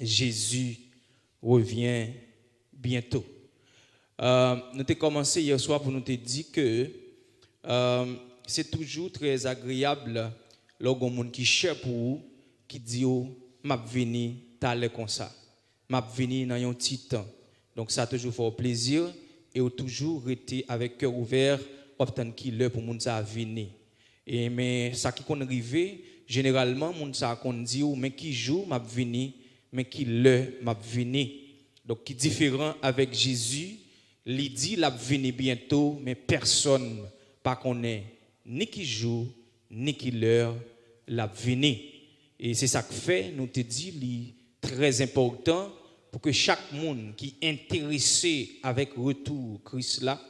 Jésus revient bientôt. Nous avons commencé hier soir pour nous dire que c'est toujours très agréable lorsqu'on a monde qui cherche pour vous, qui dit m'a venu t'aller comme ça. M'a venu dans un petit temps. Donc ça a toujours fait plaisir et toujours été avec cœur ouvert pour attendre qui l'heure pour monde ça venir. Et mais ça qui qu'on arrivé généralement monde ça qu'on dit mais qui joue m'a venu mais qui l'heure m'a venu. Donc qui différent avec Jésus, il dit l'a venir bientôt mais personne pas connaît ni qui joue ni qui l'heure l'a venir. Et c'est ça que fait nous te dit très important pour que chaque monde qui est intéressé avec retour Christ là,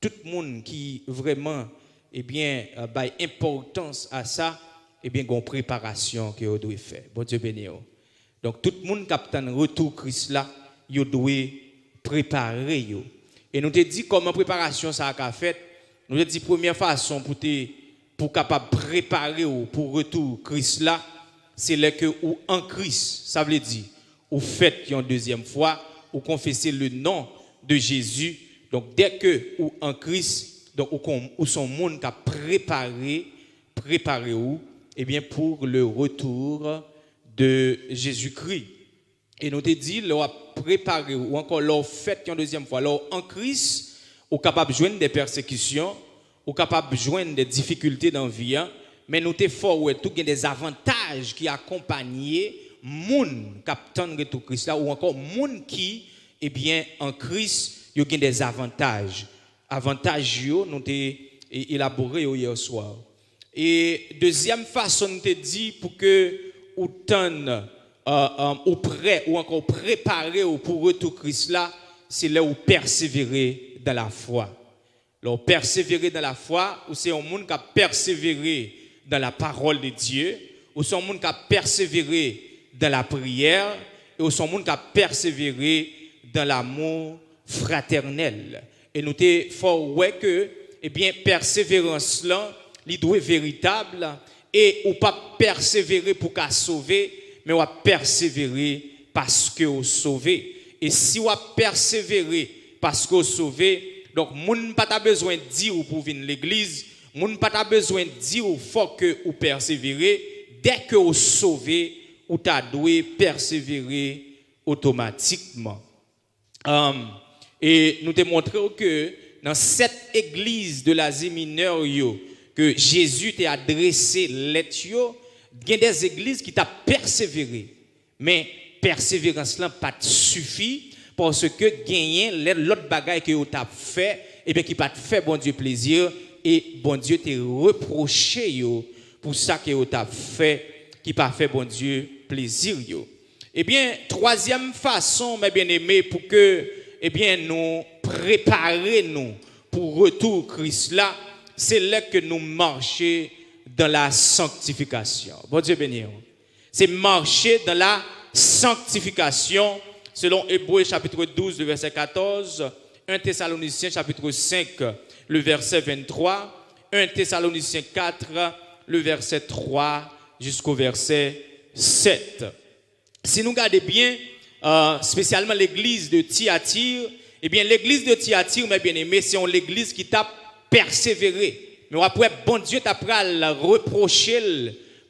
tout le monde qui vraiment bail importance à ça, une préparation que vous devez faire. Bon Dieu béni. Donc tout le monde qui attend retour Christ là, vous devez préparer yo. Et nous te dit comment préparation ça a fait. Nous te dit première façon pour capable préparer pour retour Christ là, c'est là que ou en Christ, ça veut dire ou faites une deuxième fois, ou confessez le nom de Jésus. Donc dès que ou en Christ, donc ou son monde qui a préparé ou pour le retour de Jésus-Christ. Et nous te dit leur préparer ou encore leur faites une deuxième fois, leur en Christ, ou capable de joindre des persécutions, ou capable de joindre des difficultés dans la vie, mais nous te fort ouais tout des avantages qui accompagnent moun captain retour Christ là ou encore moun qui en Christ yo gen des avantages yo nous te élaboré hier soir. Et deuxième façon nous te dit pour que ou tan ou prêt ou encore préparé pour retour Christ là, c'est là où persévérer dans la foi. Là persévérer dans la foi ou c'est un monde qui a persévéré dans la parole de Dieu, ou c'est un monde qui a persévéré dans la prière et au son monde qui a persévéré dans l'amour fraternel. Et nous t'es fort ouais que persévérance là, il doit être véritable et ou pas persévérer pour qu'à sauver, mais ou persévérer parce que vous sauvé. Et si vous persévérer parce que vous sauvé, donc moun pas ta besoin de dire pour venir l'église, moun pas ta besoin de dire faut que vous persévérer dès que vous sauvé ou tu dois persévérer automatiquement. Et nous te montrons que dans cette église de l'Asie mineure que Jésus t'a adressé l'être, il y a des églises qui t'a persévéré. Mais persévérance là pas suffit parce que gagner l'autre bagaille que tu as fait qui pas fait bon Dieu plaisir et bon Dieu t'a reproché pour ça que tu as fait qui pas fait bon Dieu plaisir yo. Troisième façon mes bien-aimés pour que nous préparer nous pour retour Christ là, c'est là que nous marcher dans la sanctification. Bon Dieu béni. C'est marcher dans la sanctification selon Hébreux chapitre 12 le verset 14, 1 Thessaloniciens chapitre 5 le verset 23, 1 Thessaloniciens 4 le verset 3 jusqu'au verset 7. Si nous regardons bien, spécialement l'église de Thyatire, l'église de Thyatire, mes bien-aimés, c'est l'église qui t'a persévéré. Mais après, bon Dieu t'a reproché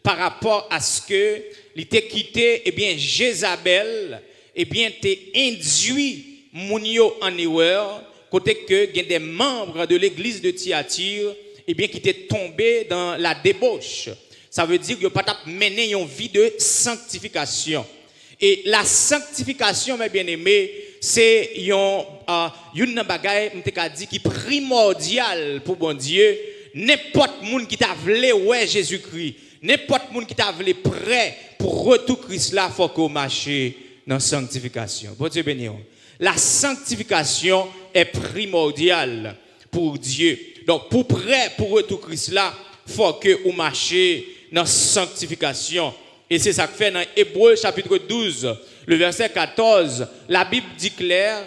par rapport à ce que il t'a quitté, Jézabel, t'es induit Mounio en erreur, côté que il y a des membres de l'église de Thyatire, qui étaient tombés dans la débauche. Ça veut dire que vous pas mener une vie de sanctification. Et la sanctification, mes bien-aimés, c'est une bagaille qui est primordiale pour bon Dieu. N'importe monde qui t'a voulu ouais Jésus-Christ, n'importe monde qui t'a voulu prêt pour retour Christ là, faut qu'on marche dans la sanctification. Bon Dieu béni. La sanctification est primordiale pour Dieu. Donc pour prêt pour retour Christ là, faut que vous marchez dans la sanctification. Et c'est ça que fait dans Hébreux chapitre 12, le verset 14, la Bible dit clair,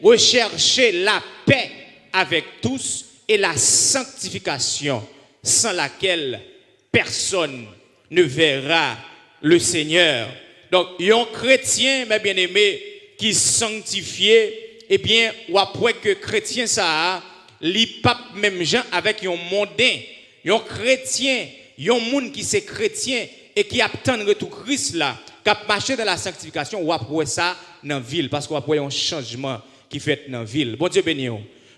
recherchez la paix avec tous et la sanctification, sans laquelle personne ne verra le Seigneur. Donc, un chrétien, mes bien-aimés, qui sanctifié, eh bien, ou après que chrétien ça, li pape même gens avec un mondain, un chrétien, un monde qui c'est chrétien et qui attend le retour Christ là, qui a marché dans la sanctification, ou après ça dans la ville, parce qu'on a un changement qui fait dans la ville. Bon Dieu béni.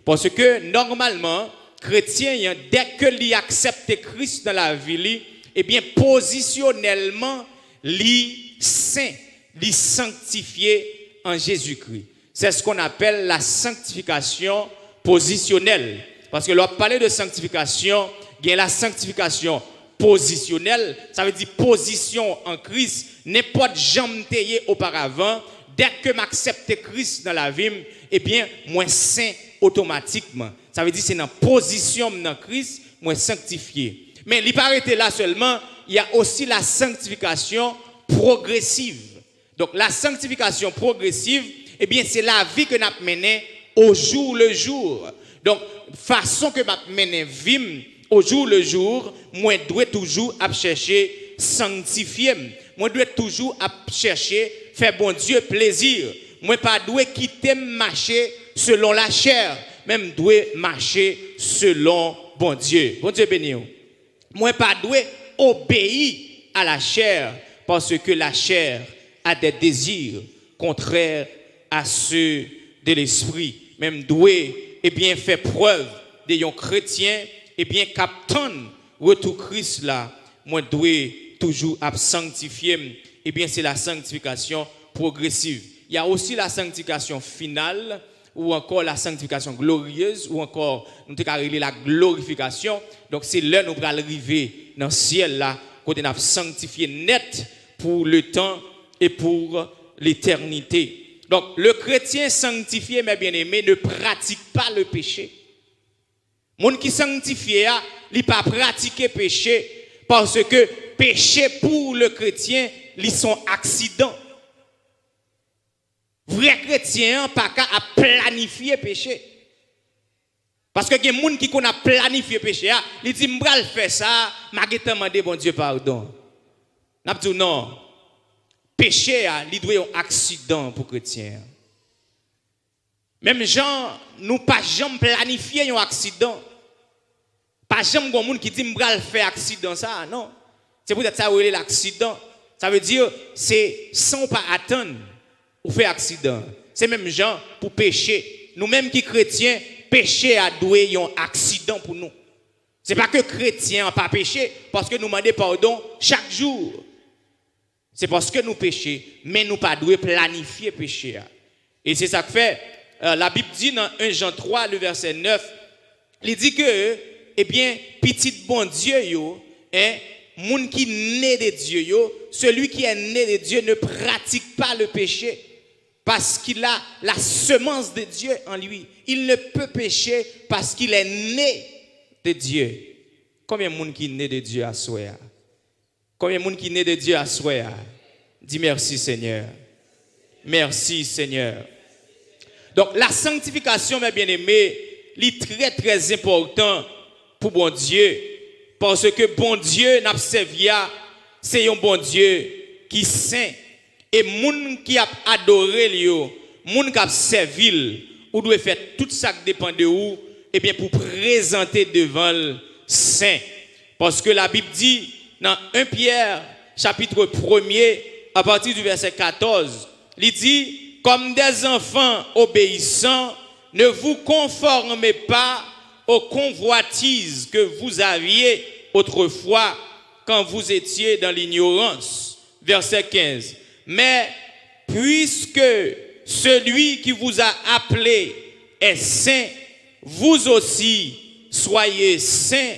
Parce que normalement, chrétien, dès que lui accepte Christ dans la vie, eh bien, positionnellement, lui saint, lui sanctifié en Jésus-Christ. C'est ce qu'on appelle la sanctification positionnelle. Parce que lorsqu'on parle de sanctification, il y a la sanctification positionnelle, ça veut dire position en Christ, n'importe jamais taillé auparavant, dès que m'accepte Christ dans la vie, eh bien, moi saint automatiquement. Ça veut dire c'est dans position dans Christ, moi sanctifié. Mais il pas arrêté là seulement, il y a aussi la sanctification progressive. Donc la sanctification progressive, eh bien c'est la vie que nous menons au jour le jour. Donc façon que nous menons vie au jour le jour, moi dois toujours chercher sanctifier. Moi dois toujours chercher faire bon Dieu plaisir. Moi pas dois quitter marcher selon la chair, même dois marcher selon bon Dieu. Bon Dieu béni. Moi pas dois obéir à la chair parce que la chair a des désirs contraires à ceux de l'esprit. Même doué et bien fait preuve d'un chrétien et bien captain retour Christ là, moi doué toujours à sanctifier. Et bien c'est la sanctification progressive. Il y a aussi la sanctification finale ou encore la sanctification glorieuse ou encore nous avons la glorification. Donc c'est là nous allons arriver dans le ciel là quand on a sanctifié net pour le temps et pour l'éternité. Donc le chrétien sanctifié, mes bien-aimés, ne pratique pas le péché. Monde qui sanctifié, il ne pas pratiquer péché parce que péché pour le chrétien, ils sont accidents. Vrai chrétien, pas qu'à planifier péché. Parce que il y a des gens qui ont planifié péché, ils disent, je vais faire ça, je vais demander bon Dieu pardon. N'a dit non. Péché, il doit être un accident pour les chrétiens. Même gens, nous pas jamais planifié un accident. Pas jamais un monde qui dit, je vais faire accident ça, non. C'est peut-être ça où est l'accident. Ça veut dire, c'est sans pas attendre ou faire accident. C'est même gens pour pécher. Nous-mêmes qui chrétiens, péché a doué un accident pour nous. C'est pas que chrétiens n'ont pas péché, parce que nous demandons pardon chaque jour. C'est parce que nous péchons, mais nous pas doué planifier péché. Et c'est ça que fait, la Bible dit dans 1 Jean 3, le verset 9, il dit que, eh bien, petit bon Dieu, moun qui né de Dieu, celui qui est né de Dieu ne pratique pas le péché. Parce qu'il a la semence de Dieu en lui. Il ne peut pécher parce qu'il est né de Dieu. Combien de monde qui est né de Dieu à soi? Combien de monde qui est né de Dieu à soi? Dis merci Seigneur. Merci Seigneur. Donc la sanctification, mes bien-aimés, est très très important pour bon Dieu. Parce que bon Dieu n'a pas servi, c'est un bon Dieu qui est saint. Et moun qui a adoré lui, moun qui a servi, ou doit faire tout ça qui dépend de vous, et bien pour présenter devant le saint. Parce que la Bible dit dans 1 Pierre chapitre 1er à partir du verset 14, il dit comme des enfants obéissants, ne vous conformez pas aux convoitises que vous aviez autrefois quand vous étiez dans l'ignorance. Verset 15. Mais puisque celui qui vous a appelé est saint, vous aussi soyez saints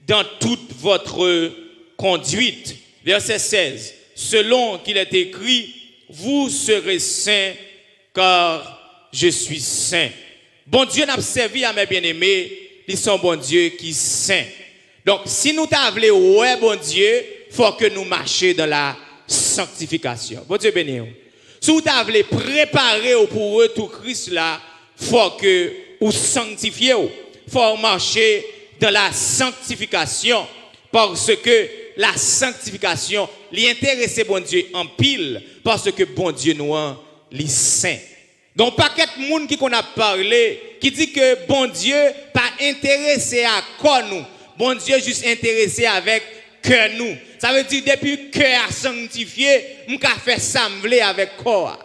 dans toute votre conduite. Verset 16. Selon qu'il est écrit, vous serez saints car je suis saint. Bon Dieu n'a servi à mes bien-aimés, ils sont bon Dieu qui est saint. Donc si nous t'avons ouais bon Dieu, faut que nous marchions dans la sanctification. Bon Dieu béni. Si vous avez préparé pour retour Christ là, faut que vous sanctifiez, faut marcher dans la sanctification parce que la sanctification l'intéresse bon Dieu en pile parce que bon Dieu nous est saint. Donc paquet de monde qui qu'on a parlé qui dit que bon Dieu pas intéressé à quoi nous. Bon Dieu juste intéressé avec cœur nous. Ça veut dire depuis cœur sanctifié, m'ka fait sembler avec corps.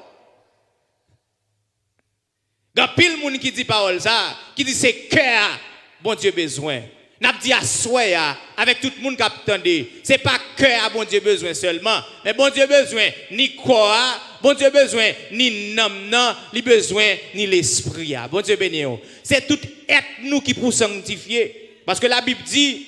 Dans pile monde qui dit parole ça, qui dit c'est cœur bon Dieu besoin. N'a dit à soya avec tout le monde qui attendait. C'est pas cœur bon Dieu besoin seulement, mais bon Dieu besoin ni corps, bon Dieu besoin ni nam ni besoin ni l'esprit. Bon Dieu béni. C'est tout être nous qui pour sanctifier parce que la Bible dit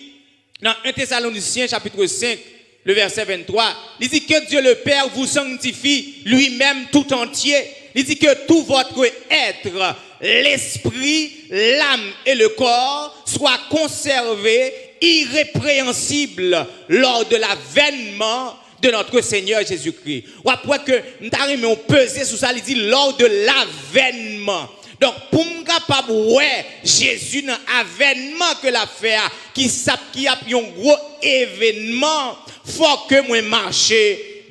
dans 1 Thessaloniciens chapitre 5 le verset 23, il dit que Dieu le Père vous sanctifie lui-même tout entier. Il dit que tout votre être, l'esprit, l'âme et le corps soient conservés irrépréhensibles lors de l'avènement de notre Seigneur Jésus-Christ. Ou après que nous avons pesé sur ça, il dit lors de l'avènement. Donc, pour me capable, ouais, Jésus dans l'avènement que l'a fait, qui a un gros événement, faut que moi marche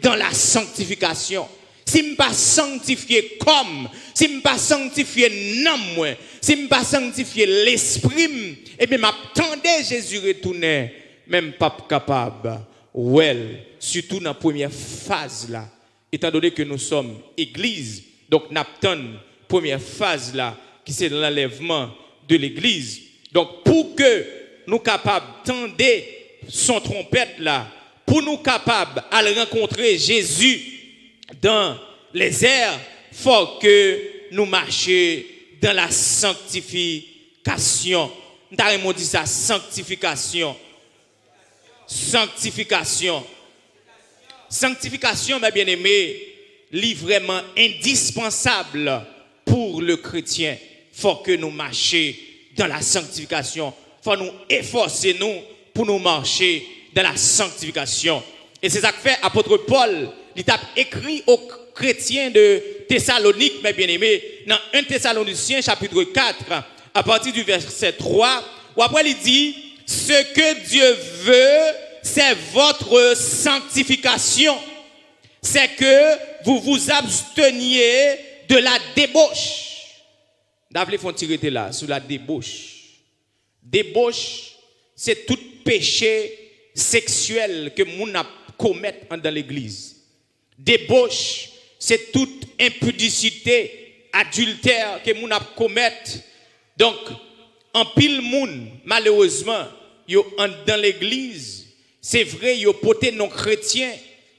dans la sanctification. Si je ne pas sanctifié comme, si je ne pas sanctifié non moi, si je ne pas sanctifié l'esprit, et bien m'attendais Jésus retourner, même pas capable. Well, surtout dans la première phase là, étant donné que nous sommes église, donc n'attendons première phase là, qui c'est l'enlèvement de l'église. Donc pour que nous capables tendre son trompette là, pour nous capables à rencontrer Jésus dans les airs, faut que nous marchions dans la sanctification. Nous avons dit ça, sanctification. Sanctification. Sanctification, mes bien-aimés, est vraiment indispensable pour le chrétien. Faut que nous marchions dans la sanctification. Faut nous efforcer nous pour nous marcher dans la sanctification. Et c'est ça que fait apôtre Paul. Il a écrit aux chrétiens de Thessalonique, mes bien-aimés, dans 1 Thessaloniciens chapitre 4, à partir du verset 3, où après il dit, ce que Dieu veut, c'est votre sanctification. C'est que vous vous absteniez de la débauche. D'ailleurs, faut tirer là, sur la débauche. Débauche, c'est tout péché sexuel que nous commettons dans l'église. Débauche, c'est toute impudicité, adultère que nous commettons. Donc, en pile monde, malheureusement, dans l'église, c'est vrai, yo poté non chrétien,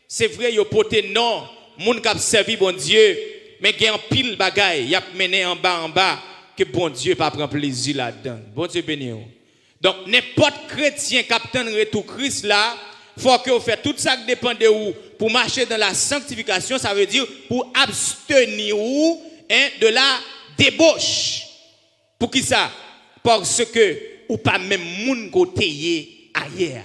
c'est vrai, yo poté non, moun qui a servi bon Dieu, mais il y a un pile bagaille, y a mené en bas, que bon Dieu pas prendre plaisir là-dedans. Bon Dieu béni. Donc, n'importe chrétien qui a retour Christ là, faut que vous faites tout ça qui dépend de vous pour marcher dans la sanctification, ça veut dire pour abstenir de la débauche. Pour qui ça? Parce que ou pas même moun côté ailleurs.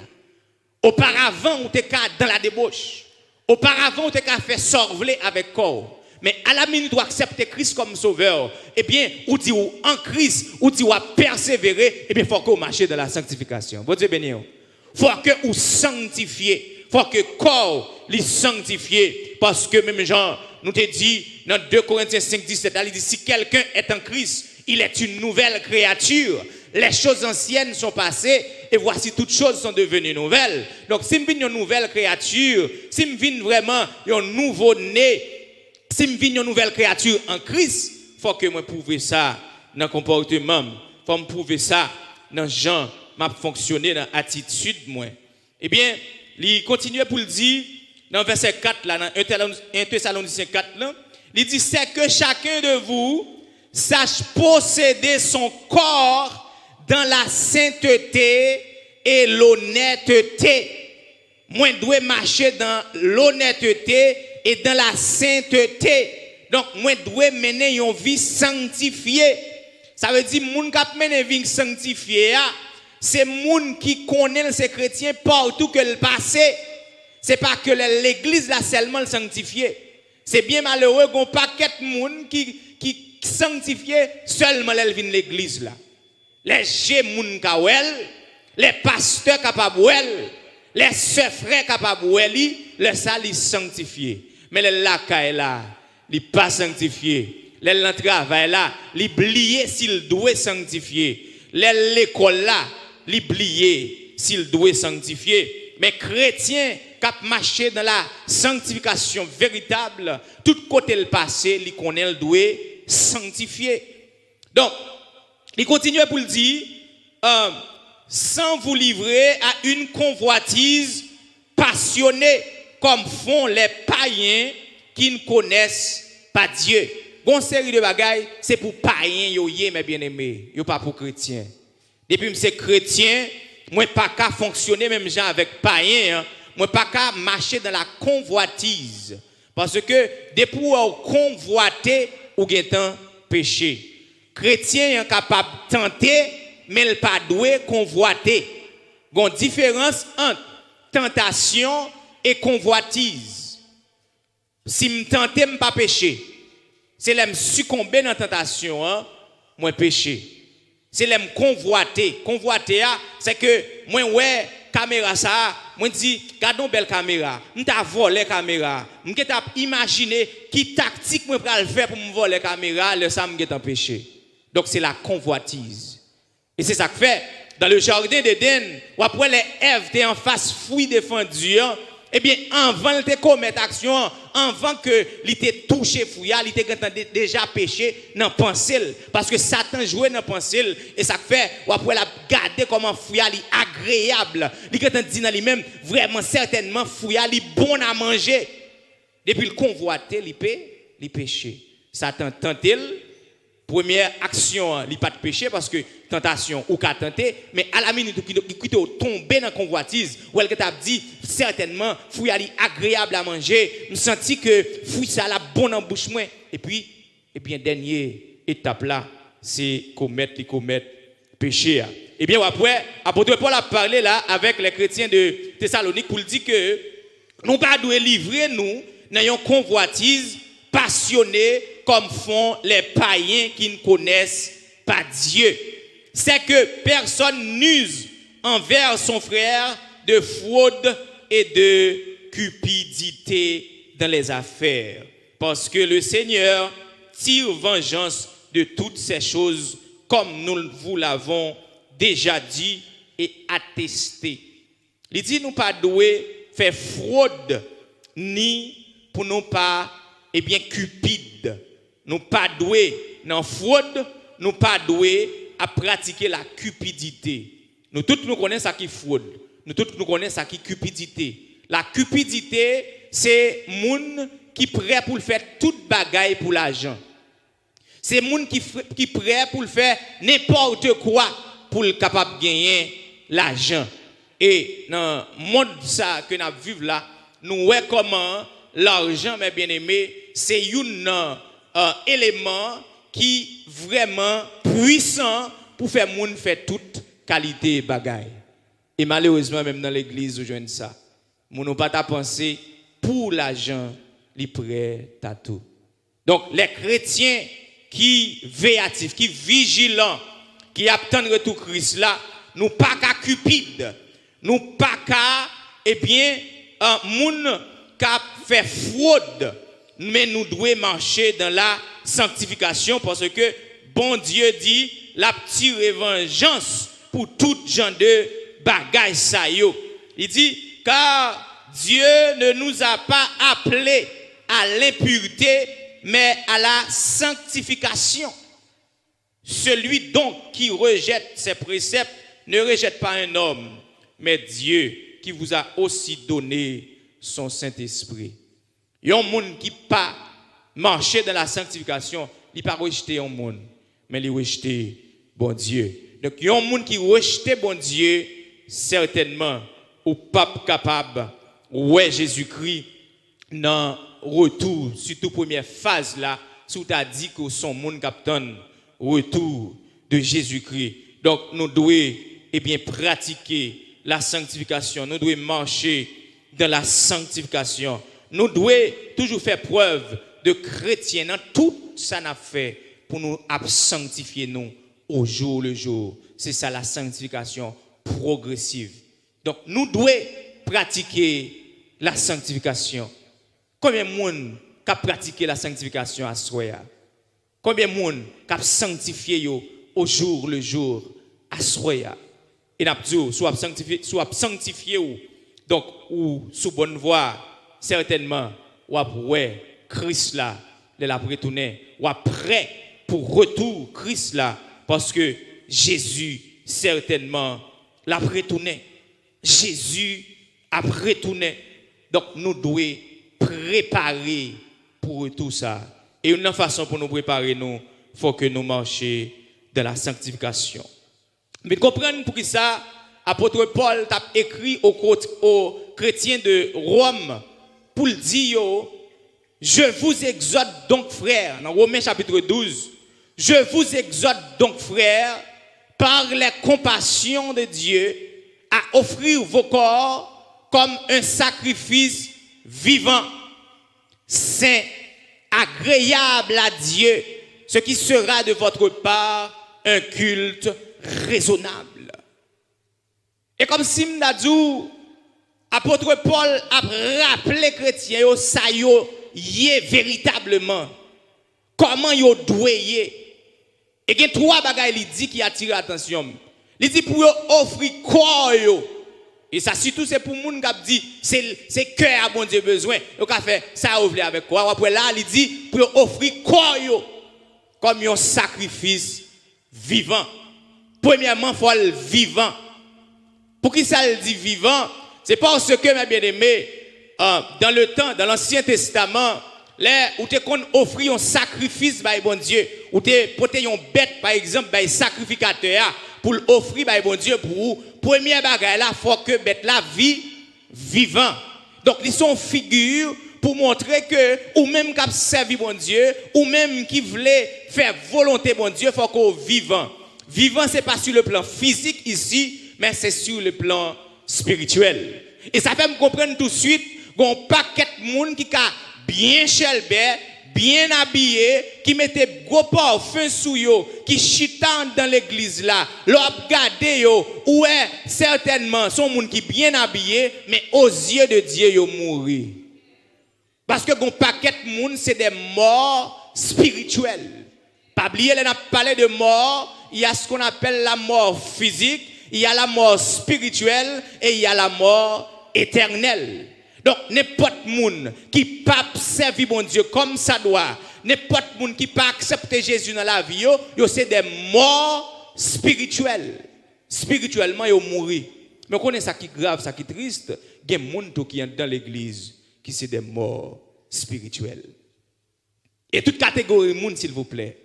Auparavant, on était dans la débauche. Auparavant, on était fait sorveler avec corps. Mais à la minute où accepter Christ comme sauveur, eh bien, ou dit ou en Christ, ou dit ou persévérer, eh bien, faut que vous marchiez dans la sanctification. Bon Dieu béni. Faut que vous sanctifiez. Faut que corps les sanctifié. Parce que même Jean nous te dit dans 2 Corinthiens 5, 17, il dit si quelqu'un est en Christ, il est une nouvelle créature. Les choses anciennes sont passées et voici toutes choses sont devenues nouvelles. Donc si je viens une nouvelle créature, si je viens vraiment un nouveau-né, si je viens une nouvelle créature en Christ, il faut que je prouve ça dans le comportement. Il faut me prouver ça dans Jean. M'a fonctionné dans l'attitude moi. Eh bien, il continue pour le dire dans verset 4 là, dans 1 Thessaloniciens 4 là, il dit c'est que chacun de vous sache posséder son corps dans la sainteté et l'honnêteté. Moi dois marcher dans l'honnêteté et dans la sainteté. Donc moi dois mener une vie sanctifiée. Ça veut dire moun qui mène une vie sanctifiée, c'est moun qui connaît ces chrétiens partout que le passé. C'est pas que l'église là seulement le sanctifié. C'est bien malheureux qu'on paquet de moun qui sanctifié seulement les vinn l'église là. Les gens moun kawel, les pasteurs capables, Les sœurs frères capables le ça li sanctifié. Mais les là là, li pas sanctifié. Les travail là, li blié s'il doit sanctifier. L'école là, li blié s'il doit sanctifier. Mais chrétien qui marché dans la sanctification véritable, tout côté le passé, il connaît le doit sanctifier. Donc, il continue pour le dire, sans vous livrer à une convoitise passionnée, comme font les païens qui ne connaissent pas Dieu. Bon série de bagailles, c'est pour païens, mes bien-aimés, yo pas pour chrétiens. Depuis que c'est chrétien, moi pas qu'à fonctionner même gens avec païens, hein. Moi pas qu'à marcher dans la convoitise. Parce que depuis ou convoiter ou gen péché. Chrétien est capable de tenter, mais il pas doué convoiter. Il y a une différence entre tentation et convoitise. Si je tente, je ne pas pécher. C'est là que je succomber dans la tentation, hein, moi péché. C'est là que je convoiter. Convoiter, c'est que moi, ouais, caméra ça, moi dis, gardons belle caméra. Je t'ai volé la caméra. Je t'ai imaginé qui tactique moi pour le faire pour me voler la caméra, le ça me péché. Donc c'est la convoitise. Et c'est ça que fait dans le jardin d'Éden, ou après les Ève étaient en face fouille défendu, eh bien avant de commettre action, avant que il t'ait touché fouilla, il était déjà péché dans pensée parce que Satan jouait dans pensée et ça fait ou après la garder comment fouilla li agréable, il dit dans lui-même vraiment certainement fouilla li bon à manger. Depuis le convoiter, il péché. Satan tentait. Première action, il n'y a pas de péché parce que tentation ou qu'à tenter, mais à la minute où il tombé dans la convoitise, où elle t'a dit certainement, fouille agréable à manger, je senti que fouille ça la bonne en bouche moi. Et puis, dernière étape là, c'est commettre péché. Et bien après, apôtre Paul a parlé là avec les chrétiens de Thessalonique pour dire que nous pas doit livrer nous dans une convoitise passionnée comme font les païens qui ne connaissent pas Dieu. C'est que personne n'use envers son frère de fraude et de cupidité dans les affaires. Parce que le Seigneur tire vengeance de toutes ces choses comme nous vous l'avons déjà dit et attesté. Il dit nous pas doué faire fraude ni pour nous pas cupide. Nous pas doués dans fraude, nous pas doués à pratiquer la cupidité. Nous tous nous connaissons ça qui fraude. Nous tous nous connaissons ça qui cupidité. La cupidité, c'est moun qui prêt pour faire toute bagaille pour l'argent. C'est moun qui prêt pour faire n'importe quoi pour le capable de gagner l'argent. Et dans le monde ça que nous vivons là, nous voyons comment l'argent, mes bien-aimés, c'est un élément qui vraiment puissant pour faire moun faire toute qualité bagaille. Et malheureusement même dans l'église où je vois ça, moun n'a pas ta pensée pour l'argent, li prêt à tout. Donc les chrétiens qui véatifs, qui vigilants, qui attendent le retour Christ là, nous pas qu'à cupide, nous pas qu'à moun qu'à faire fraude. Mais nous devons marcher dans la sanctification parce que bon Dieu dit la petite vengeance pour tout genre de bagaille ça yo. Il dit car Dieu ne nous a pas appelés à l'impureté mais à la sanctification. Celui donc qui rejette ses préceptes ne rejette pas un homme mais Dieu qui vous a aussi donné son Saint-Esprit. Il y a un monde qui pas marché dans la sanctification, il pas rejeté un monde, mais il rejeté bon Dieu. Donc il y a un monde qui rejette bon Dieu, certainement, ou pas capable, ouais Jésus-Christ dans retour, surtout première phase là, sous ta dit que son monde captain retour de Jésus-Christ. Donc nous devons pratiquer la sanctification, nous devons marcher dans la sanctification. Nous devons toujours faire preuve de chrétien dans tout ça n'a fait pour nous sanctifier nous au jour le jour. C'est ça la sanctification progressive. Donc nous devons pratiquer la sanctification? Combien de monde qui a pratiqué la sanctification à Soya? Combien de monde qui a sanctifié au jour le jour à Soya? Et n'a dit soit sanctifié ou donc ou sous bonne voie certainement ou après Christ là il a retourné ou prêt pour retour Christ là parce que Jésus certainement l'a retourné. Jésus a retourné. Donc nous devons préparer pour tout ça. Et une façon pour nous préparer, il faut que nous marchions dans la sanctification. Mais comprenez pour qui ça, apôtre Paul a écrit aux chrétiens de Rome pour le dire, je vous exhorte donc frères, dans Romains chapitre 12, je vous exhorte donc frères, par les compassions de Dieu, à offrir vos corps comme un sacrifice vivant, saint, agréable à Dieu, ce qui sera de votre part un culte raisonnable. Et comme si m'dadou, apôtre Paul a rappelé chrétiens, ça y est véritablement, comment yo doué. Et il y a trois bagages qui attirent l'attention. Il dit pour offrir corps. Et ça, surtout, c'est pour les gens qui disent c'est cœur à bon Dieu besoin. Donc, on fait ça ouvrir avec quoi. Après là, il dit pour offrir corps comme un sacrifice vivant. Premièrement, il faut le vivant. Pour qui ça le dit vivant? C'est parce que, mes bien-aimés, dans le temps, dans l'Ancien Testament, là où tu offrir un sacrifice par bon Dieu, où tu porter une bête par exemple par sacrificateur pour l'offrir par bon Dieu pour première bagaille là faut que bête là vit vivant. Donc ils sont figures pour montrer que ou même qui servi bon Dieu ou même qui voulait faire volonté bon Dieu faut qu'on vivant. Vivant c'est pas sur le plan physique ici mais c'est sur le plan spirituel. Et ça fait me comprendre tout de suite qu'on paquet de monde qui a bien chelbé, bien habillé, qui mettait gros parfum sous yo, qui chitant dans l'église là, l'op gardé yo, ouais, certainement, son monde qui bien habillé, mais aux yeux de Dieu yo mouri. Parce que gon paquet monde c'est des morts spirituels. Pas oublier là n'a parlé de mort, il y a ce qu'on appelle la mort physique, il y a la mort spirituelle et il y a la mort éternelle. Donc, n'importe monde qui pas servir bon Dieu comme ça doit, n'importe monde qui pas accepter Jésus dans la vie, c'est des morts spirituels. Spirituellement, ils mourent. Mais on connaît ça qui est grave, ça qui est triste. Il y a des gens qui sont dans l'église qui sont des morts spirituels. Et toute catégorie de monde, s'il vous plaît.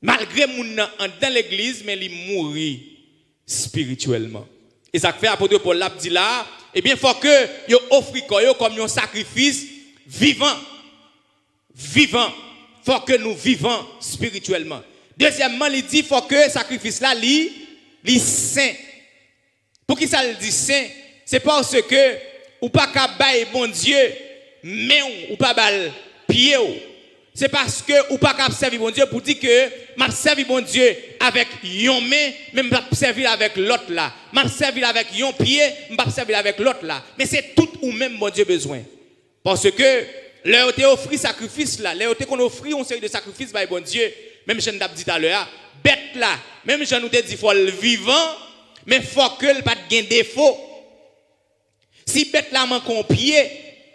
Malgré les gens dans l'église, mais ils mourent spirituellement. Et ça fait apôtre Paul l'a dit là, eh bien, il faut que vous offriez comme un sacrifice vivant. Vivant. Il faut que nous vivons spirituellement. Deuxièmement, il dit qu'il faut que le sacrifice là, il saint. Pour qui ça le dit saint? C'est parce que ou pas qu'à bailler bon Dieu, mais ou pas bailler pied. C'est parce que ou pas qu'à servir bon Dieu pour dire que m'a servi bon Dieu avec yon main, même m'a servi avec l'autre là. M'a servi avec yon pied, m'a servi avec l'autre là. Mais c'est tout ou même bon Dieu besoin. Parce que leur te offri sacrifice là, leur te qu'on offri une série de sacrifices par bon Dieu, même je n'ai dit tout à l'heure, bête là, même je nous dit faut le vivant, mais faut que le pas de défaut. Si bête là manque un pied,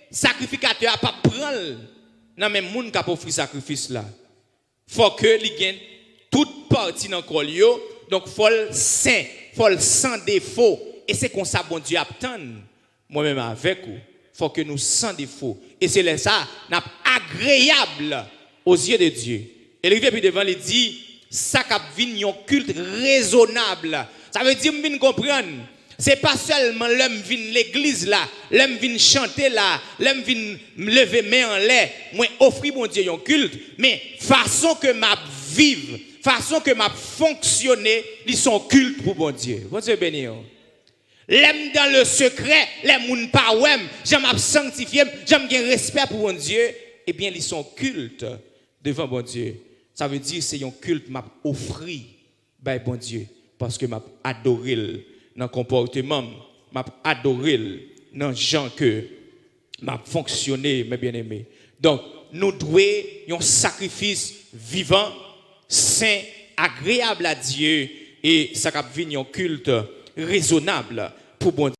sacrificateur a pas prendre. Non, mais moun qui a offert sacrifice là, faut que li gagne toute partie dans corps yo, donc faut le saint, faut le sans défaut. Et c'est comme ça bon Dieu attend moi-même avec vous. Faut que nous sans défaut. Et c'est là ça n'a agréable aux yeux de Dieu. Et il vient puis devant il dit ça cap vinn un culte raisonnable. Ça veut dire me comprendre. C'est pas seulement l'homme vient l'église là, l'homme vient chanter là, l'homme vient lever main en l'air, moi offrir mon Dieu un culte, mais façon que m'a vivre, façon que m'a fonctionner, ils sont culte pour bon Dieu. Bon Dieu béni. L'aime dans le secret, les moun pas ouem, j'aime sanctifier, j'aime bien respect pour bon Dieu, eh bien ils sont culte devant bon Dieu. Ça veut dire c'est un culte m'a offri by bon Dieu parce que m'a adoré dans le comportement, m'a adoré dans gens que m'a fonctionné, mes bien-aimés. Donc, nous devons un sacrifice vivant, saint, agréable à Dieu, et ça va venir un culte raisonnable pour bon